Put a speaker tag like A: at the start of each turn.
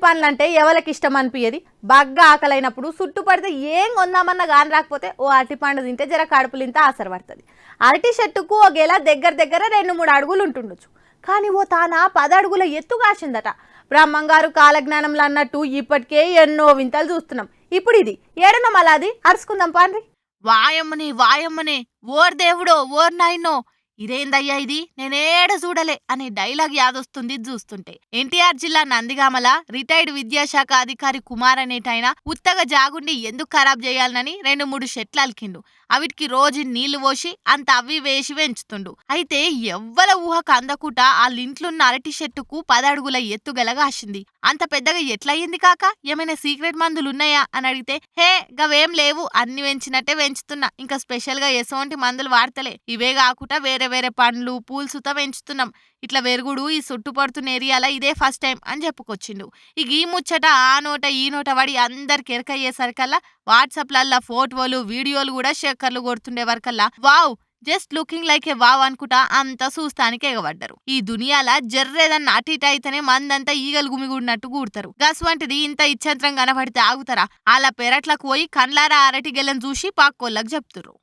A: పండ్లు అంటే ఎవరికి ఇష్టం అనిపించేది. బాగా ఆకలైనప్పుడు చుట్టుపడితే ఏం కొందామన్నా గాని రాకపోతే ఓ అరటి పండు తింటే జర కడుపులింత ఆసర పడుతుంది. అరటి చెట్టుకు ఒక గెల దగ్గర 2-3 అడుగులు ఉంటుండొచ్చు. కానీ ఓ తాన 10 అడుగుల ఎత్తు కాసిందట. బ్రహ్మంగారు కాలజ్ఞానంలో అన్నట్టు ఇప్పటికే ఎన్నో వింతలు చూస్తున్నాం. ఇప్పుడు ఇది ఏడనో మలాది అరుచుకుందాం పాండ్రి.
B: వాయమ్మనే ఓర్ దేవుడో ఓర్ నాయనో ఇదేందయ్యా ఇది నేనేడ చూడలే అనే డైలాగ్ యాదొస్తుంది చూస్తుంటే. ఎన్టీఆర్ జిల్లా నందిగామల రిటైర్డ్ విద్యాశాఖ అధికారి కుమార్ అనేటైనా ఉత్తగా జాగుండి ఎందుకు ఖరాబ్ చేయాలనని 2-3 చెట్లు అలికిండు. అవిటికి రోజు నీళ్లు పోసి అంత అవి వేసి పెంచుతుండు. అయితే ఎవ్వల ఊహకు అందకుండా వాళ్ళింట్లున్న అరటి చెట్టుకు 10 అడుగుల ఎత్తుగలగాసింది. అంత పెద్దగా ఎట్లయింది కాక? ఏమైనా సీక్రెట్ మందులున్నాయా అని అడిగితే హే గవేం లేవు, అన్ని పెంచినట్టే పెంచుతున్నా, ఇంకా స్పెషల్ గా ఎసోంటి మందులు వాడతలే, ఇవే కాకుండా వేరే పండ్లు పూలు సుత పెంచుతున్నాం. ఇట్లా వెరుగుడు ఈ చుట్టుపడుతున్న ఏరియాలో ఇదే ఫస్ట్ టైం అని చెప్పుకొచ్చిండు. ఇక ఈ ముచ్చట ఆ నోట ఈ నోట పడి అందరికి ఎరకయ్యేసరికల్లా వాట్సాప్లల్లా ఫోటోలు వీడియోలు కూడా షేకర్లు కొడుతుండే వరకల్లా wow just looking like a wow అనుకుంటా అంతా చూస్తానికి ఎగబడ్డారు. ఈ దునియాల జర్రేదన్న అటు ఇటు అయితేనే మందంతా ఈగలు గుమిగూడినట్టు కూడతారు. గస్ వంటిది ఇంత ఇచ్చంత్రం కనబడితే ఆగుతారా? అలా పెరట్లకు పోయి కండ్లారా అరటి గెలను చూసి పాక్కోళ్ళకి చెప్తుర్రు.